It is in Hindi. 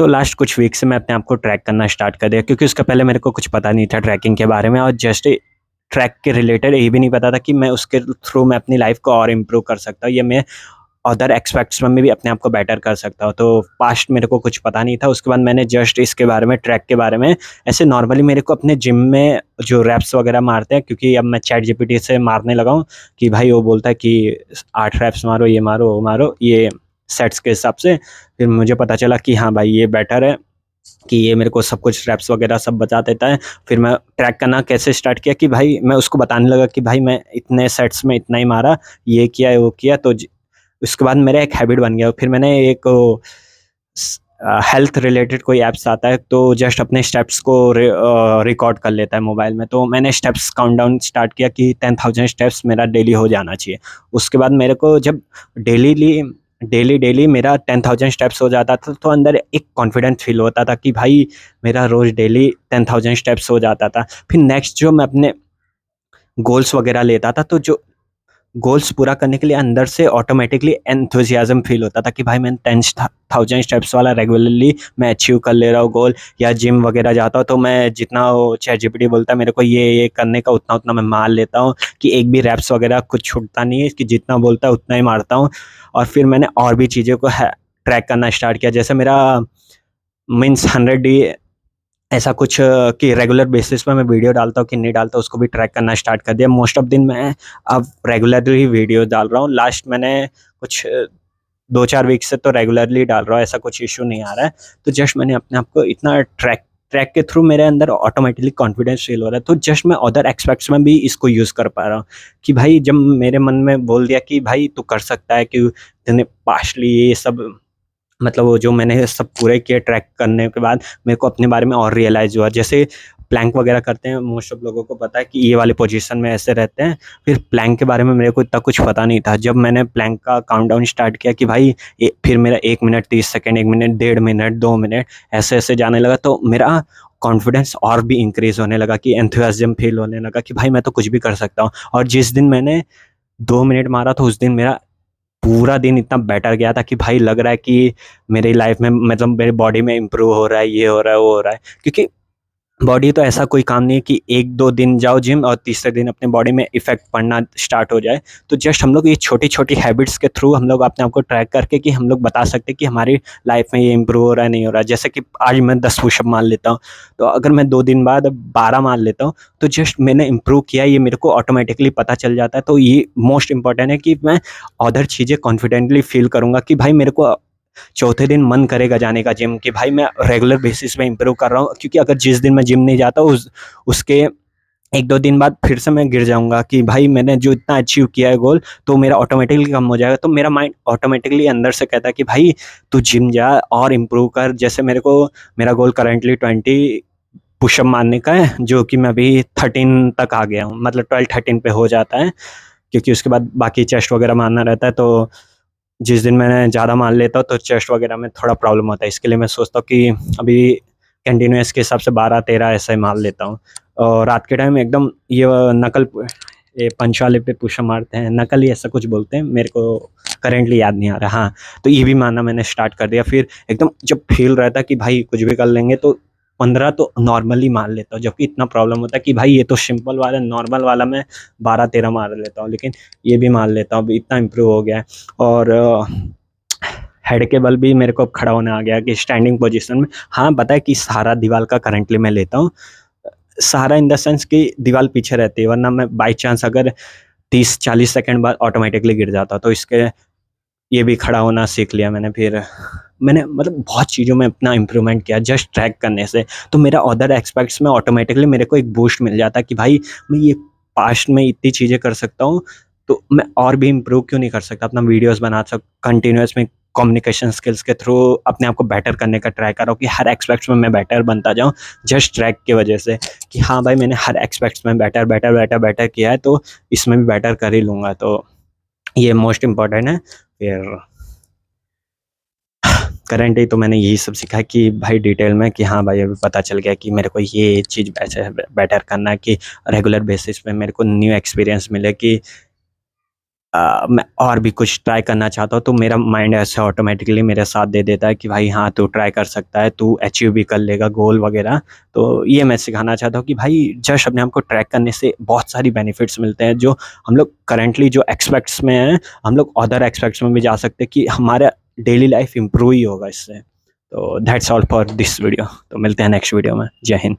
लास्ट कुछ वीक से मैं अपने आप को ट्रैक करना स्टार्ट कर दिया, क्योंकि उसका पहले मेरे को कुछ पता नहीं था ट्रैकिंग के बारे में, और जस्ट ट्रैक के रिलेटेड ये भी नहीं पता था कि मैं उसके थ्रू मैं अपनी लाइफ को और इम्प्रूव कर सकता हूँ, या मैं अदर एस्पेक्ट्स में भी अपने आप को बेटर कर सकता हूँ। तो पास्ट मेरे को कुछ पता नहीं था। उसके बाद मैंने जस्ट इसके बारे में, ट्रैक के बारे में, ऐसे नॉर्मली मेरे को अपने जिम में जो रैप्स वगैरह मारते हैं, क्योंकि अब मैं चैट जीपीटी से मारने लगा हूँ कि भाई वो बोलता है कि 8 रैप्स मारो, ये मारो, वो मारो, ये सेट्स के हिसाब से। फिर मुझे पता चला कि हाँ भाई ये बेटर है, कि ये मेरे को सब कुछ रैप्स वगैरह सब बता देता है। फिर मैं ट्रैक करना कैसे स्टार्ट किया कि भाई मैं उसको बताने लगा कि भाई मैं इतने सेट्स में इतना ही मारा, ये किया वो किया। तो उसके बाद मेरा एक हैबिट बन गया। फिर मैंने एक हेल्थ रिलेटेड कोई ऐप्स आता है, तो जस्ट अपने स्टेप्स को रिकॉर्ड कर लेता है मोबाइल में। तो मैंने स्टेप्स काउंटडाउन स्टार्ट किया कि 10,000 स्टेप्स मेरा डेली हो जाना चाहिए। उसके बाद मेरे को जब डेली डेली डेली मेरा 10,000 स्टेप्स हो जाता था, तो अंदर एक कॉन्फिडेंस फील होता था कि भाई मेरा रोज डेली 10,000 स्टेप्स हो जाता था। फिर नेक्स्ट जो मैं अपने गोल्स वगैरह लेता था, तो जो गोल्स पूरा करने के लिए अंदर से ऑटोमेटिकली एंथुसियाज्म फील होता था कि भाई मैं 10,000 स्टेप्स वाला रेगुलरली मैं अचीव कर ले रहा हूँ गोल। या जिम वगैरह जाता हूँ तो मैं जितना वो चैट जीपीटी बोलता है मेरे को ये करने का, उतना उतना मैं मार लेता हूँ, कि एक भी रैप्स वगैरह कुछ छूटता नहीं है, कि जितना बोलता है उतना ही मारता हूँ। और फिर मैंने और भी चीज़ों को ट्रैक करना स्टार्ट किया, जैसे मेरा मीन्स 100 ऐसा कुछ कि रेगुलर बेसिस पे मैं वीडियो डालता हूँ कि नहीं डालता, उसको भी ट्रैक करना स्टार्ट कर दिया। मोस्ट ऑफ दिन मैं अब रेगुलरली वीडियो डाल रहा हूँ। लास्ट मैंने कुछ 2-4 वीक से तो रेगुलरली डाल रहा हूँ, ऐसा कुछ इशू नहीं आ रहा है। तो जस्ट मैंने अपने आप को इतना ट्रैक ट्रैक के थ्रू मेरे अंदर ऑटोमेटिकली कॉन्फिडेंस फील हो रहा है। तो जस्ट मैं अदर एस्पेक्ट्स में भी इसको यूज़ कर पा रहा हूँ, कि भाई जब मेरे मन में बोल दिया कि भाई तू कर सकता है, कि तूने पास्टली ये सब, मतलब वो जो मैंने सब पूरे किए ट्रैक करने के बाद, मेरे को अपने बारे में और रियलाइज़ हुआ। जैसे प्लैंक वगैरह करते हैं, मोस्ट ऑफ लोगों को पता है कि ये वाले पोजीशन में ऐसे रहते हैं। फिर प्लैंक के बारे में मेरे को इतना कुछ पता नहीं था। जब मैंने प्लैंक का काउंटडाउन स्टार्ट किया कि भाई फिर मेरा 1 minute 30 second, 1 minute, 1.5 minute, 2 minute, ऐसे-ऐसे जाने लगा, तो मेरा कॉन्फिडेंस और भी इंक्रीज़ होने लगा, कि एंथुसियाज़्म फील होने लगा कि भाई मैं तो कुछ भी कर सकता हूँ। और जिस दिन मैंने 2 मिनट मारा, तो उस दिन मेरा पूरा दिन इतना बेटर गया था कि भाई लग रहा है कि मेरी लाइफ में, मतलब मेरी बॉडी में इम्प्रूव हो रहा है, ये हो रहा है, वो हो रहा है। क्योंकि बॉडी तो ऐसा कोई काम नहीं है कि 1-2 दिन जाओ जिम और तीसरे दिन अपने बॉडी में इफ़ेक्ट पड़ना स्टार्ट हो जाए। तो जस्ट हम लोग ये छोटी-छोटी हैबिट्स के थ्रू हम लोग अपने आप को ट्रैक करके, कि हम लोग बता सकते हैं कि हमारी लाइफ में ये इम्प्रूव हो रहा है, नहीं हो रहा है। जैसे कि आज मैं 10 पुशअप मार लेता हूँ, तो अगर मैं 2 दिन बाद 12 मार लेता हूँ, तो जस्ट मैंने इम्प्रूव किया, ये मेरे को ऑटोमेटिकली पता चल जाता है। तो ये मोस्ट इम्पोर्टेंट है कि मैं अदर चीज़ें कॉन्फिडेंटली फ़ील करूँगा, कि भाई मेरे को चौथे दिन मन करेगा जाने का जिम, कि भाई मैं रेगुलर बेसिस पे इम्प्रूव कर रहा हूँ। क्योंकि अगर जिस दिन मैं जिम नहीं जाता, उसके 1-2 दिन बाद फिर से मैं गिर जाऊँगा, कि भाई मैंने जो इतना अचीव किया है गोल, तो मेरा ऑटोमेटिकली कम हो जाएगा। तो मेरा माइंड ऑटोमेटिकली अंदर से कहता है कि भाई तू जिम जा और इम्प्रूव कर। जैसे मेरा गोल करंटली 20 पुशअप मारने का है, जो कि मैं अभी 13 तक आ गया हूँ, मतलब 12-13 पे हो जाता है। क्योंकि उसके बाद बाकी चेस्ट वगैरह मारना रहता है, तो जिस दिन मैं ज़्यादा मान लेता हूँ, तो चेस्ट वगैरह में थोड़ा प्रॉब्लम होता है। इसके लिए मैं सोचता हूँ कि अभी कंटिन्यूअस के हिसाब से 12-13 ऐसे ही मार लेता हूँ। और रात के टाइम एकदम ये ये पंच वाले पे पुशअप मारते हैं, नकल ही ऐसा कुछ बोलते हैं, मेरे को करेंटली याद नहीं आ रहा। हाँ, तो ये भी मारना मैंने स्टार्ट कर दिया। फिर एकदम जब फ़ील रहता है कि भाई कुछ भी कर लेंगे, तो 15 तो नॉर्मली मार लेता हूँ। जबकि इतना प्रॉब्लम होता है कि भाई ये तो सिंपल वाला, नॉर्मल वाला मैं 12-13 मार लेता हूँ, लेकिन ये भी मार लेता हूँ। अभी इतना इम्प्रूव हो गया है। और हेड के बल भी मेरे को अब खड़ा होना आ गया, कि स्टैंडिंग पोजीशन में। हाँ, पता है कि सहारा दीवार का करंटली मैं लेता हूँ। सहारा इन द सेंस कि दीवार पीछे रहती है, वरना मैं बाय चांस अगर 30-40 सेकंड बाद ऑटोमेटिकली गिर जाता। तो इसके ये भी खड़ा होना सीख लिया मैंने। फिर मैंने, मतलब बहुत चीज़ों में अपना इम्प्रूवमेंट किया जस्ट ट्रैक करने से। तो मेरा अदर एस्पेक्ट्स में ऑटोमेटिकली मेरे को एक बूस्ट मिल जाता है, कि भाई मैं ये पास्ट में इतनी चीज़ें कर सकता हूँ, तो मैं और भी इम्प्रूव क्यों नहीं कर सकता। अपना वीडियोज़ बना कंटिन्यूअस में कम्युनिकेशन स्किल्स के थ्रू अपने आप को बेटर करने का ट्राई कर रहा हूँ, कि हर एस्पेक्ट्स में मैं बेटर बनता जाऊँ, जस्ट ट्रैक की वजह से। कि हाँ भाई, मैंने हर एस्पेक्ट्स में बेटर बेटर बेटर बेटर किया है, तो इसमें भी बेटर कर ही लूँगा। तो ये मोस्ट इम्पोर्टेंट है। फिर करंटली तो मैंने यही सब सीखा है, कि भाई डिटेल में, कि हाँ भाई अभी पता चल गया कि मेरे को ये चीज़ ऐसे बेटर करना है, कि रेगुलर बेसिस पे मेरे को न्यू एक्सपीरियंस मिले, कि मैं और भी कुछ ट्राई करना चाहता हूँ, तो मेरा माइंड ऐसे ऑटोमेटिकली मेरे साथ दे देता है कि भाई हाँ, तू ट्राई कर सकता है, तू अचीव भी कर लेगा गोल वगैरह। तो ये मैं सिखाना चाहता हूँ कि भाई जस्ट अपने आप को ट्रैक करने से बहुत सारी बेनिफिट्स मिलते हैं, जो हम लोग करंटली जो एस्पेक्ट्स में हैं, हम लोग अदर एस्पेक्ट्स में भी जा सकते हैं कि हमारा डेली लाइफ इम्प्रूव ही होगा इससे। तो that's all for this video. तो मिलते हैं नेक्स्ट वीडियो में। जय हिंद।